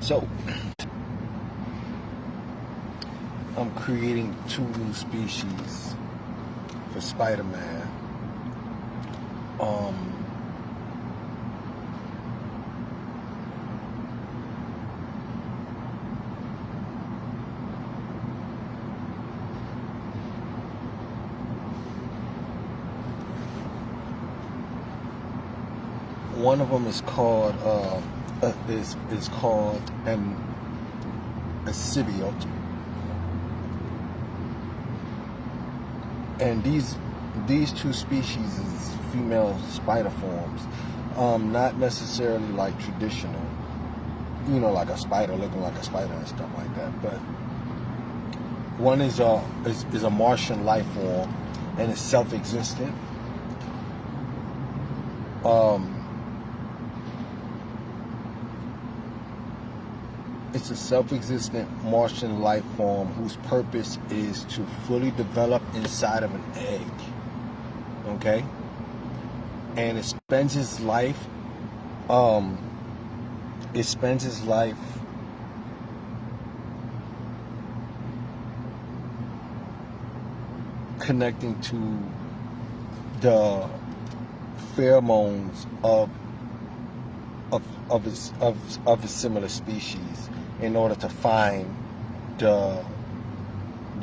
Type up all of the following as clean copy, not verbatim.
So, I'm creating 2 new species for Spider-Man. One of them is called an Asebiote, and these 2 species is female spider forms, not necessarily like traditional, like a spider looking like a spider and stuff like that. But one is a Martian life form, and it's self-existent. It's a self-existent Martian life form whose purpose is to fully develop inside of an egg. Okay? And it spends its life connecting to the pheromones of a similar species in order to find the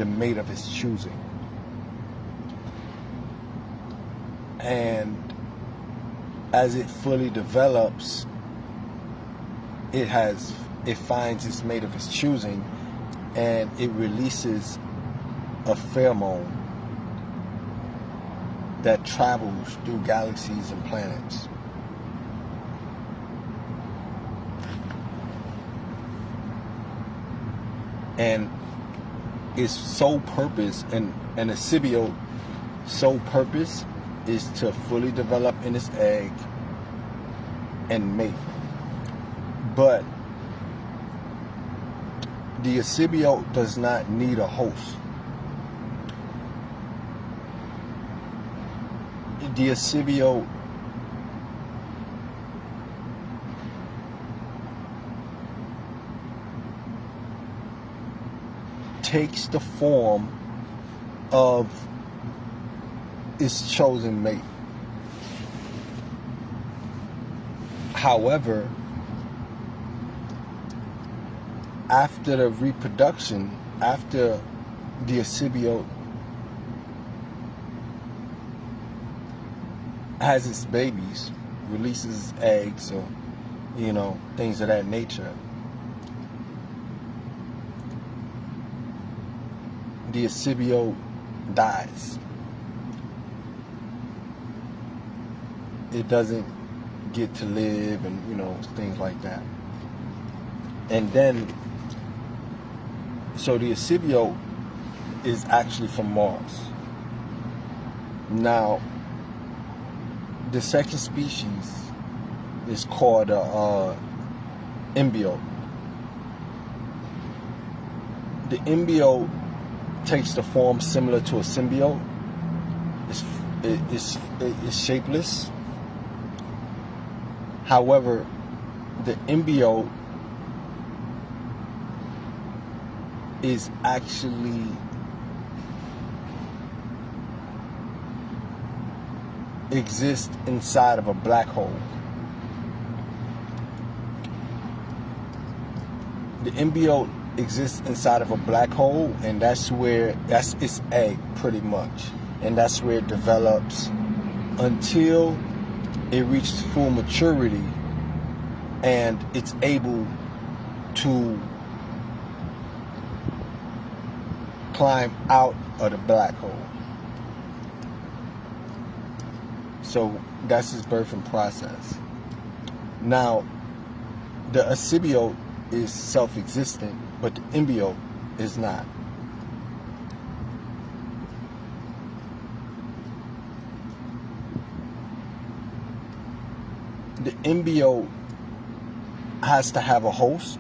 mate of his choosing. And as it fully develops, it finds its mate of its choosing, and it releases a pheromone that travels through galaxies and planets. And its sole purpose, and a Asebiote sole purpose, is to fully develop in its egg and mate. But the Asebiote does not need a host. The Asebiote takes the form of its chosen mate. However, after the reproduction, after the Asebiote has its babies, releases eggs, or things of that nature, the Asebiote dies. It doesn't get to live, and things like that. And then, so the Asebiote is actually from Mars. Now, the second species is called inbiote. The inbiote takes the form similar to a symbiote. It's shapeless. However, the inbiote is actually exists inside of a black hole. The inbiote exists inside of a black hole, and that's its egg, pretty much, and that's where it develops until it reaches full maturity, and it's able to climb out of the black hole. So that's its birthing process. Now, the Asebiote is self-existent, but the inbiote is not. The inbiote has to have a host,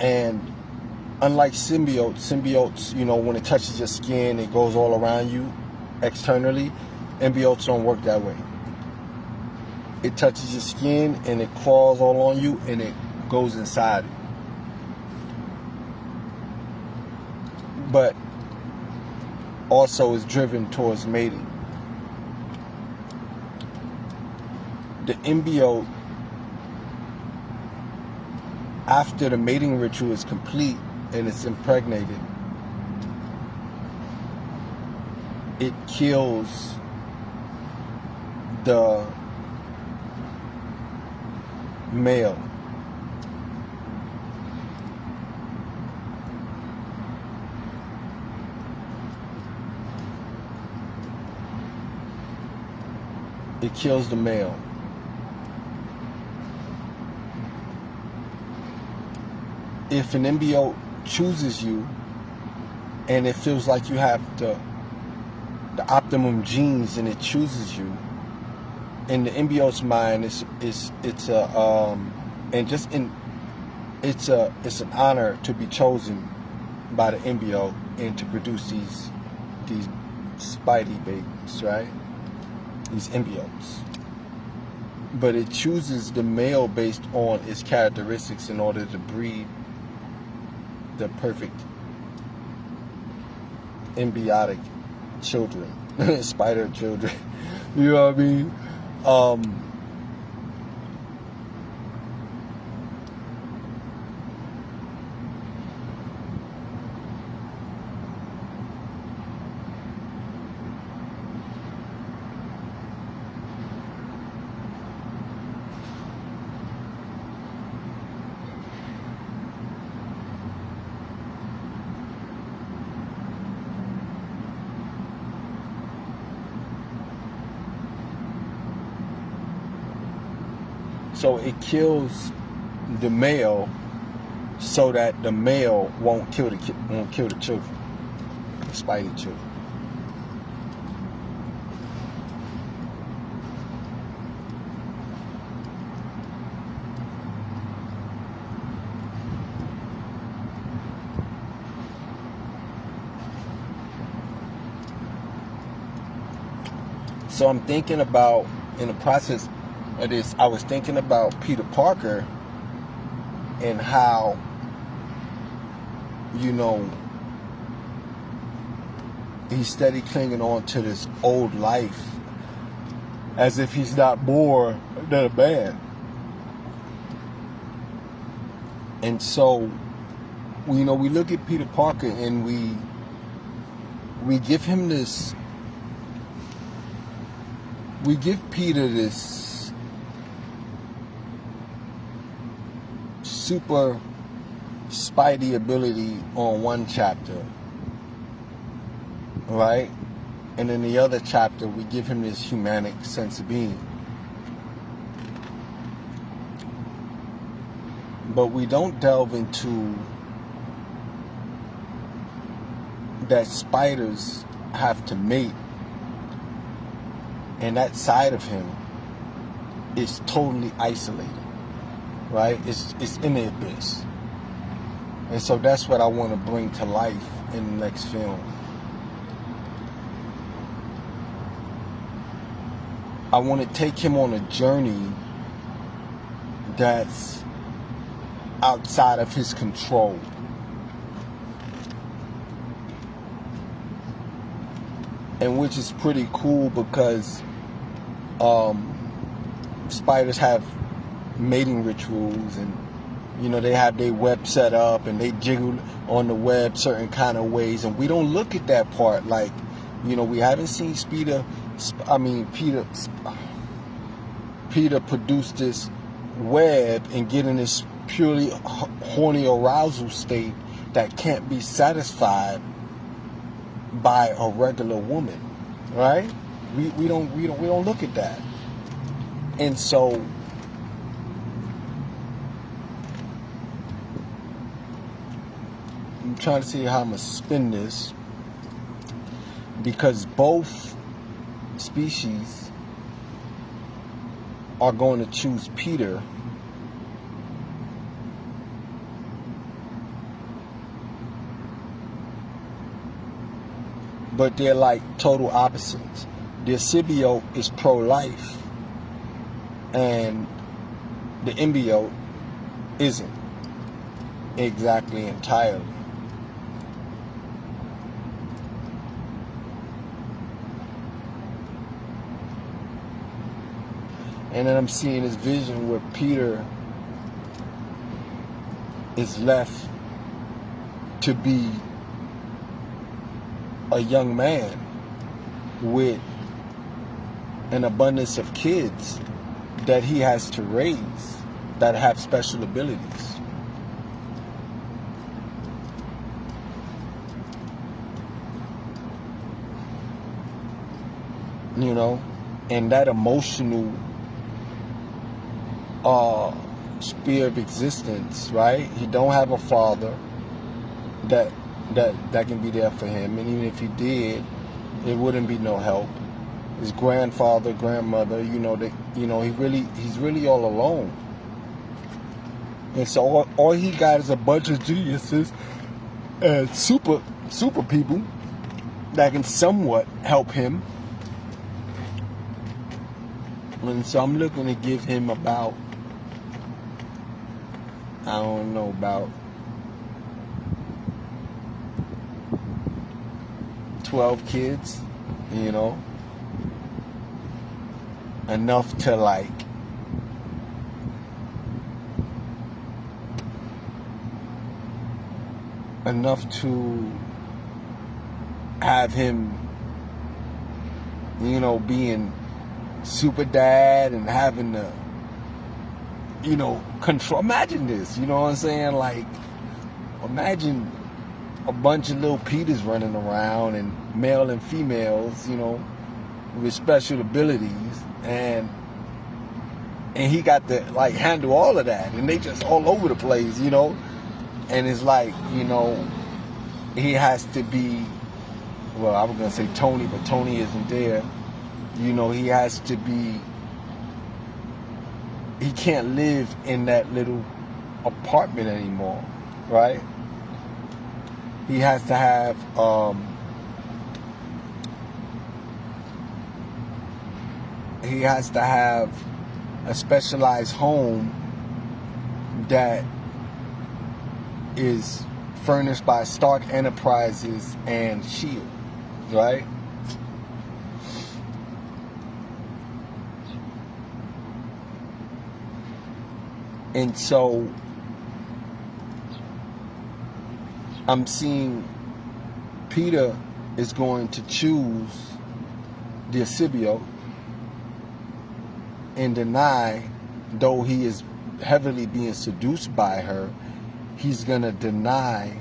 and unlike symbiotes, when it touches your skin, it goes all around you. externally. Embiotes don't work that way. It touches your skin and it crawls all on you and it goes inside you. But also is driven towards mating. The embiote, after the mating ritual is complete and it's impregnated, it kills the male. It kills the male. If an embiote chooses you and it feels like you have the optimum genes and it chooses you, in the embiote's mind, it's an honor to be chosen by the embiote and to produce these spidey babies, right? These embiotes. But it chooses the male based on its characteristics in order to breed the perfect embiotic children, spider children. You know what I mean? So it kills the male so that the male won't kill the children, the spidey children. So I'm thinking about, in the process of this, I was thinking about Peter Parker and how, you know, he's steady clinging on to this old life as if he's not more than a man. And so, you know, we look at Peter Parker and we give him this, we give Peter this super spidey ability on one chapter, right? And in the other chapter, we give him this humanic sense of being. But we don't delve into that spiders have to mate, and that side of him is totally isolated, right? It's in the abyss. And so that's what I want to bring to life in the next film. I want to take him on a journey that's outside of his control. And which is pretty cool because spiders have mating rituals, and you know, they have their web set up and they jiggle on the web certain kind of ways, and we don't look at that part. Like, you know, we haven't seen Peter produce this web and get in this purely horny arousal state that can't be satisfied by a regular woman, right? We don't look at that. And so I'm trying to see how I'm gonna spin this, because both species are going to choose Peter but they're like total opposites. The Asebiote is pro-life, and the inbiote isn't exactly entirely. And then I'm seeing this vision where Peter is left to be a young man with an abundance of kids that he has to raise that have special abilities. You know, and that emotional sphere of existence, right? He don't have a father that can be there for him, and even if he did, it wouldn't be no help. His grandfather, grandmother, he's really all alone. And so all he got is a bunch of geniuses and super people that can somewhat help him. And so I'm looking to give him about, about 12 kids, enough to have him, being super dad and having to, control. Imagine this, you know what I'm saying? Like, imagine a bunch of little Peters running around, and male and females, with special abilities, and he got to handle all of that, and they just all over the place, and it's like, he has to be, well, I was gonna say Tony, but Tony isn't there. He has to be, he can't live in that little apartment anymore, right? He has to have a specialized home that is furnished by Stark Enterprises and Shield, right? And so I'm seeing Peter is going to choose the Asebiote and deny, though he is heavily being seduced by her, he's going to deny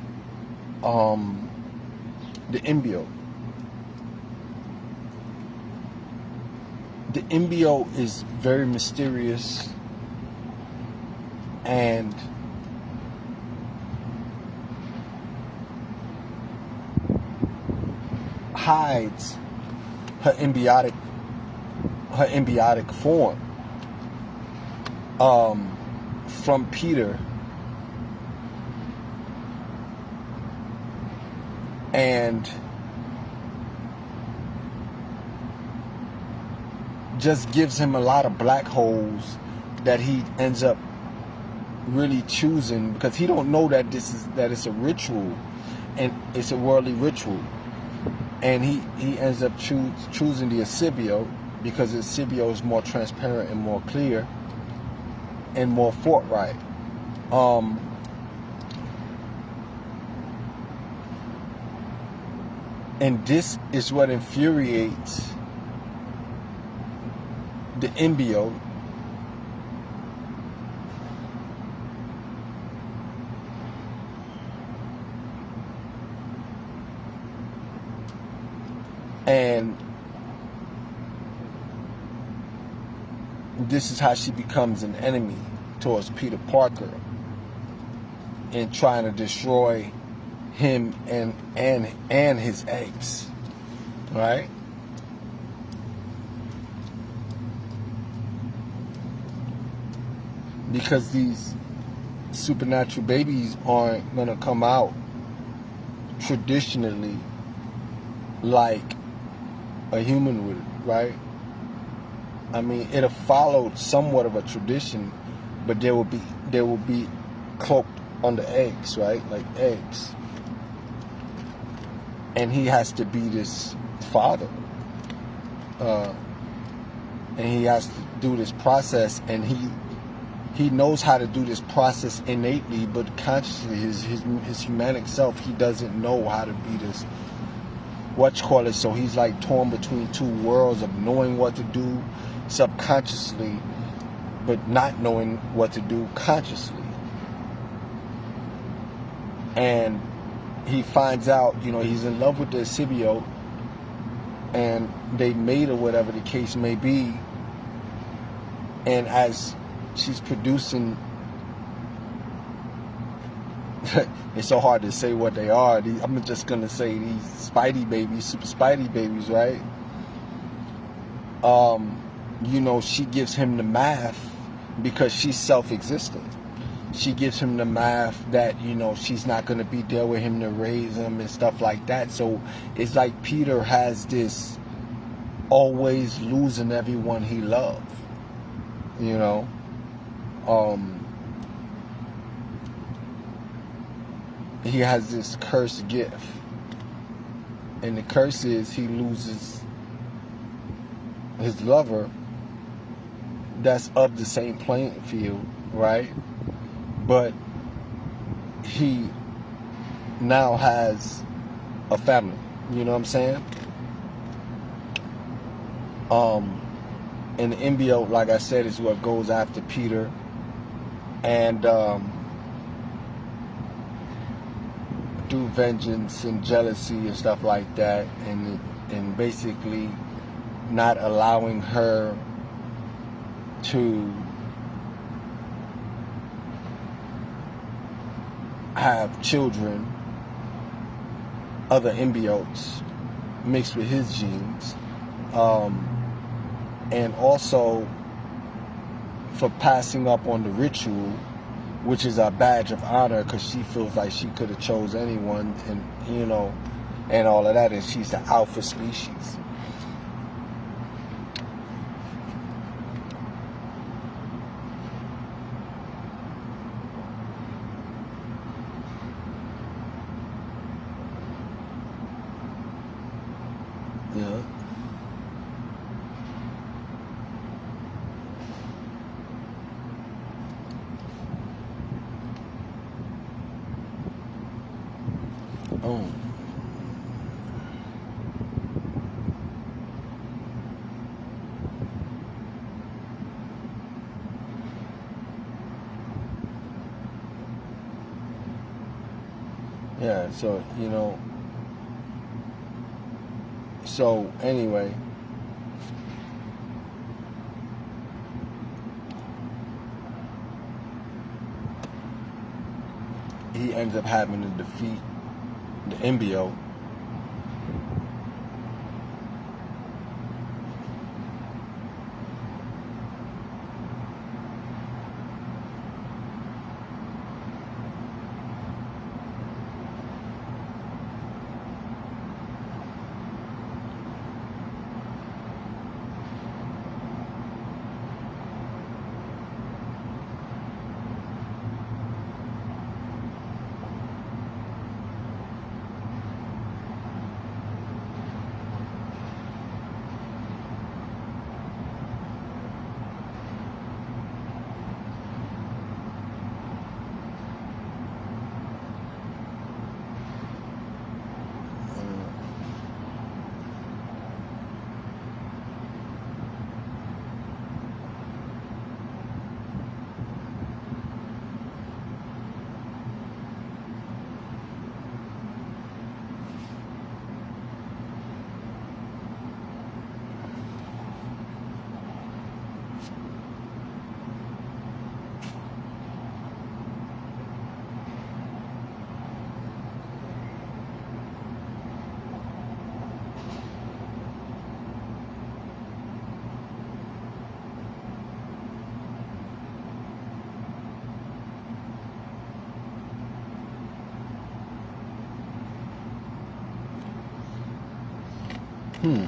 the inbiote. The inbiote is very mysterious and hides her embiotic form from Peter, and just gives him a lot of black holes that he ends up really choosing, because he don't know that it's a ritual, and it's a worldly ritual, and he ends up choosing the Asebiote because the Asebiote is more transparent and more clear and more forthright. And this is what infuriates the inbiote, and this is how she becomes an enemy towards Peter Parker in trying to destroy him and his eggs, right? Because these supernatural babies aren't gonna come out traditionally like a human would, right? I mean, it have followed somewhat of a tradition, but there will be cloaked under eggs, right? Like eggs. And he has to be this father. And he has to do this process, and he knows how to do this process innately, but consciously, his humanic self, he doesn't know how to be this, so he's like torn between two worlds of knowing what to do subconsciously, but not knowing what to do consciously. And he finds out, he's in love with the Asebiote, and they mate or whatever the case may be. And as she's producing, it's so hard to say what they are. I'm just going to say these Spidey babies, super Spidey babies, right? She gives him the math because she's self-existent. She gives him the math that, she's not going to be there with him to raise him and stuff like that. So it's like Peter has this always losing everyone he loved. He has this cursed gift, and the curse is he loses his lover that's of the same playing field, right? But he now has a family, you know what I'm saying? And the inbiote, like I said, is what goes after Peter, and do vengeance and jealousy and stuff like that, and basically not allowing her to have children, other inbiotes mixed with his genes, and also for passing up on the ritual, which is a badge of honor, because she feels like she could have chose anyone, and and all of that, and she's the alpha species. Yeah. Oh. Yeah, so, so anyway, he ends up having to defeat the inbiote. Hmm.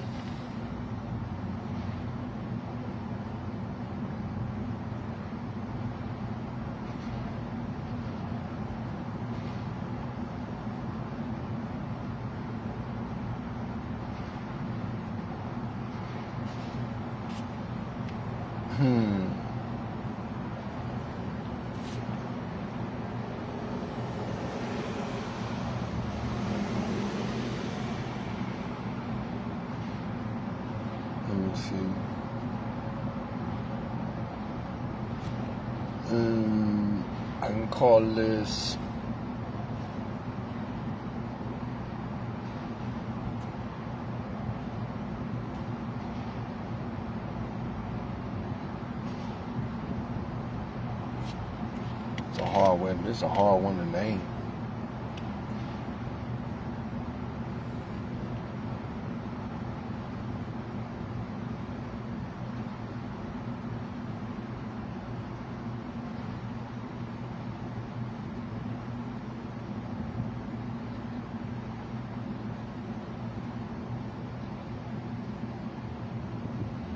Hmm. Let me see. I can call this it's a hard one. It's a hard one to name.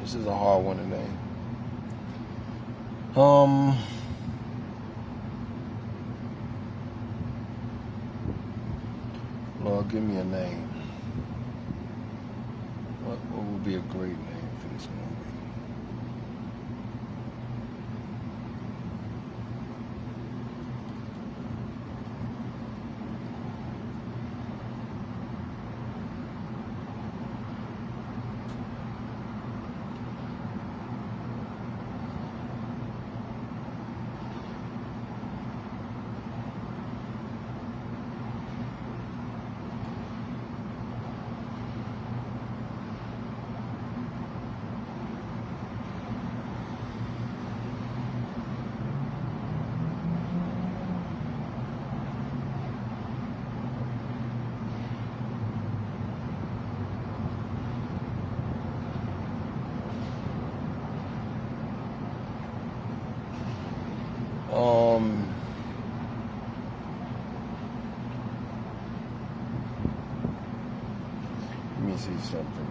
This is a hard one to name. Lord, give me a name. What would be a great name for this movie? Let me see something.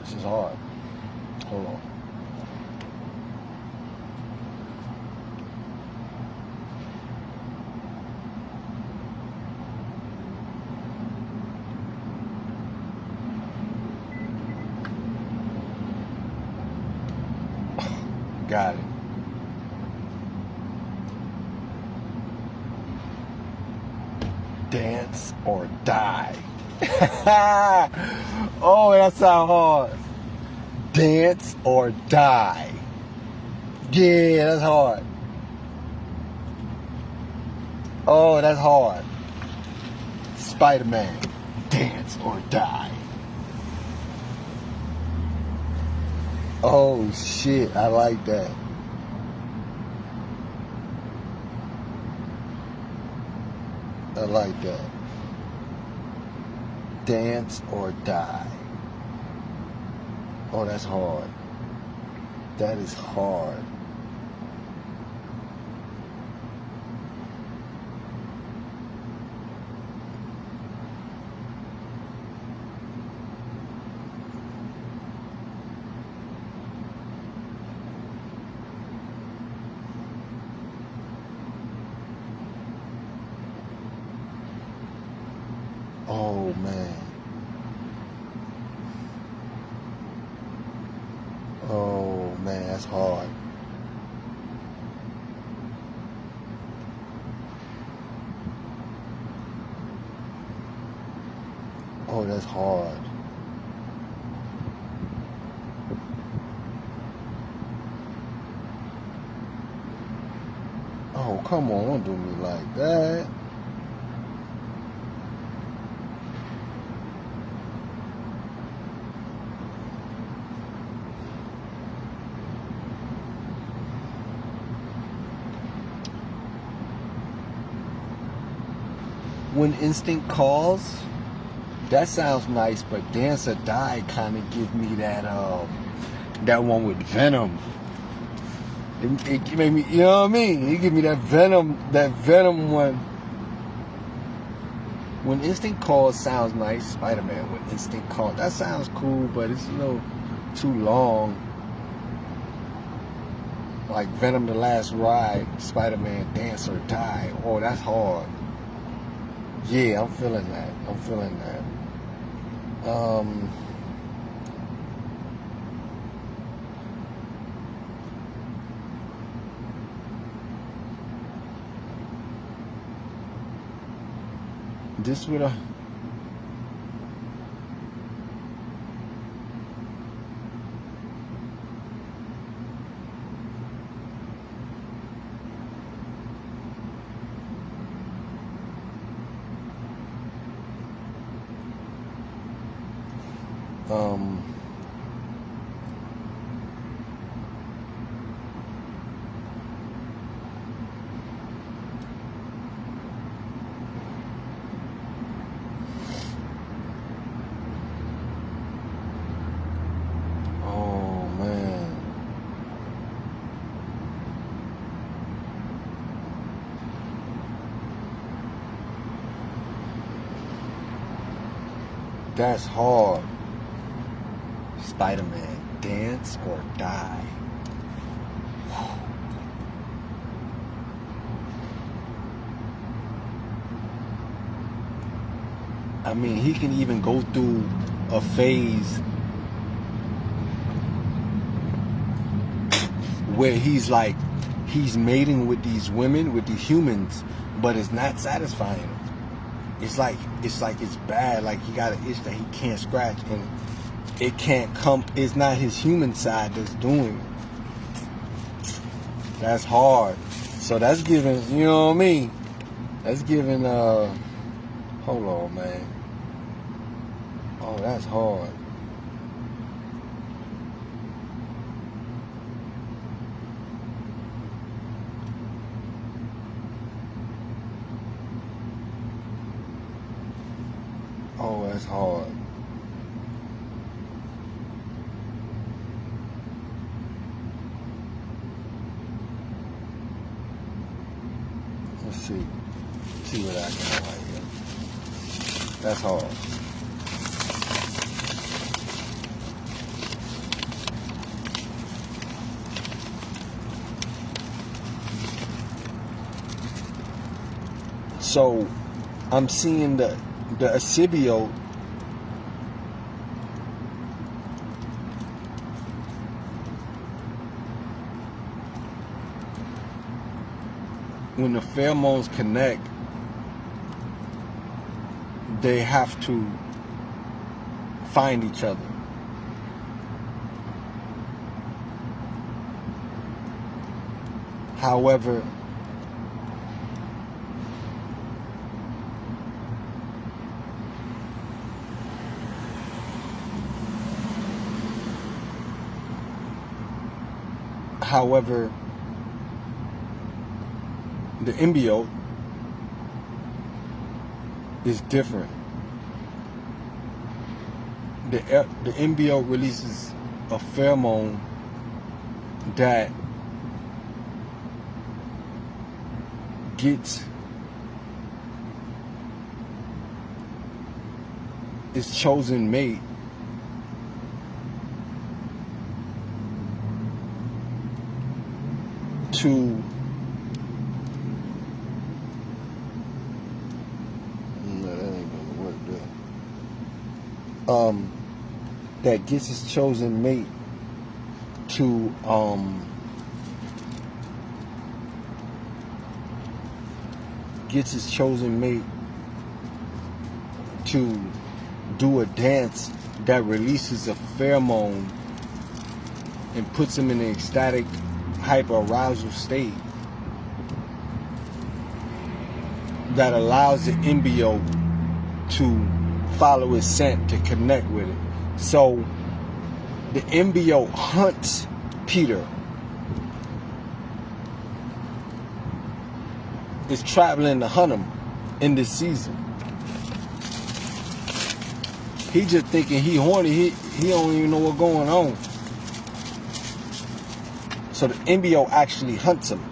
This is hard. Hold on. Got it. Dance or die. Oh, that sounds hard. Dance or die. Yeah, that's hard. Oh, that's hard. Spider-Man. Dance or die. Oh shit, I like that. I like that. Dance or die. Oh, that's hard. That is hard. Oh man. Oh man, that's hard. Oh, that's hard. Oh, come on, don't do me like that. When instinct calls, that sounds nice, but dance or die kind of give me that one with Venom. It made me, you know what I mean? It give me that Venom one. When instinct calls sounds nice, Spider-Man when instinct calls, that sounds cool, but it's too long. Like Venom the Last Ride, Spider-Man Dance or Die. Oh, that's hard. Yeah, I'm feeling that. This with a oh man. That's hard. Spider-Man, dance or die. I mean, he can even go through a phase where he's mating with these women, with these humans, but it's not satisfying him. It's like it's bad. Like he got an itch that he can't scratch, and it can't come. It's not his human side that's doing it. That's hard. So that's giving, you know what I mean? That's giving. Hold on, man. Oh, that's hard. Oh, that's hard. Let's see what I can like here. That's hard. So I'm seeing the Asebiote when the pheromones connect, they have to find each other. However, the inbiote is different. The inbiote releases a pheromone that gets its chosen mate to that gets its chosen mate to do a dance that releases a pheromone and puts him in an ecstatic hyperarousal state that allows the inbiote to follow its scent, to connect with it. So the inbiote hunts Peter. Is traveling to hunt him in this season. He just thinking he horny. He don't even know what's going on. So the inbiote actually hunts him.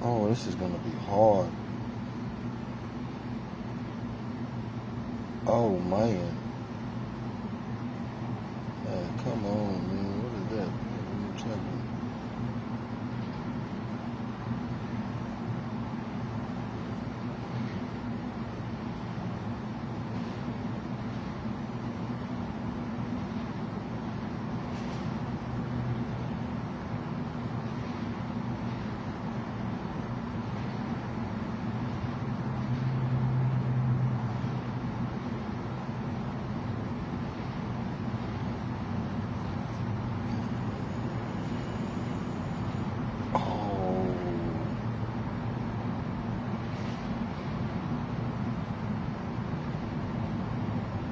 Oh, this is gonna be hard. Oh man. Come on, man. What is that? What are you talking?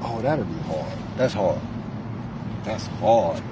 Oh, that'll be hard. That's hard. That's hard.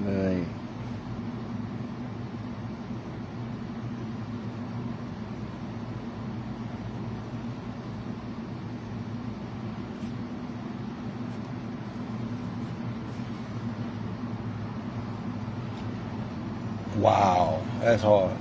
Right. Wow, that's hard.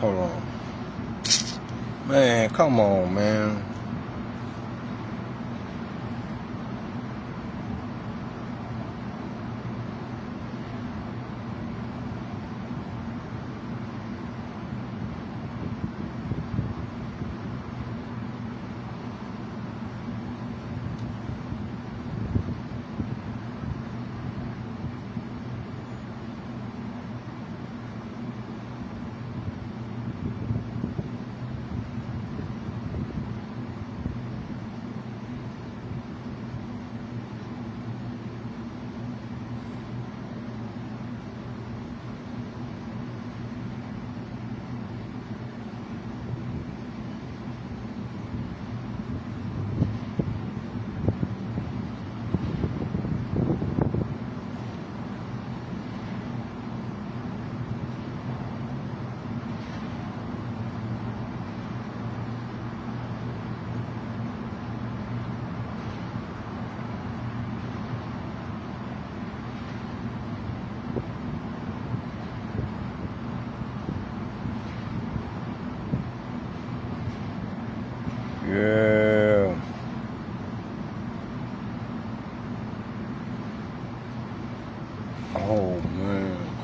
Hold on. Man, come on, man.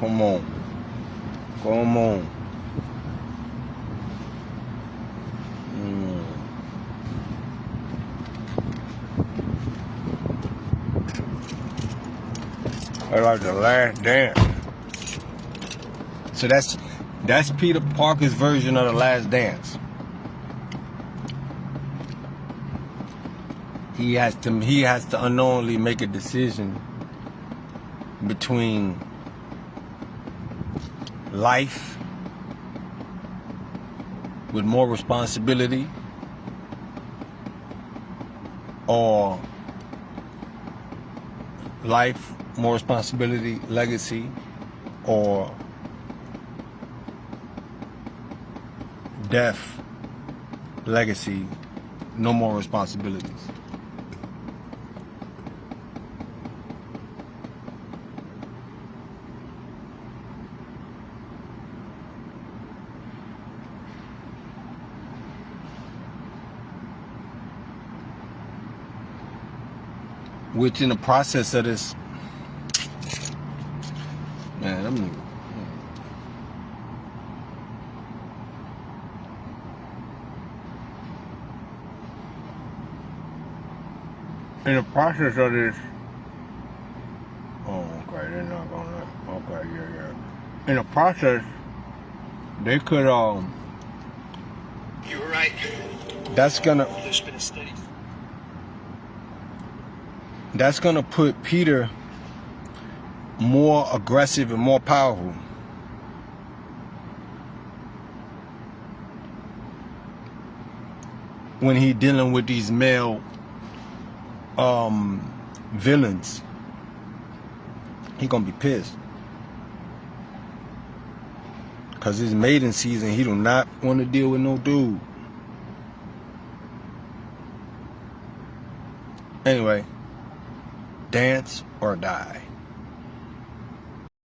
Come on. Come on. I like The Last Dance. So that's Peter Parker's version of The Last Dance. He has to unknowingly make a decision between life with more responsibility or life, more responsibility, legacy, or death, legacy, no more responsibilities. Which in the process of this, man, I'm in the process of this. Oh, okay, they're not gonna. Okay, yeah. In the process, they could You were right. That's gonna. There's been a study. That's gonna put Peter more aggressive and more powerful. When he dealing with these male villains, he gonna be pissed. Cause his maiden season, he do not want to deal with no dude. Anyway, dance or die.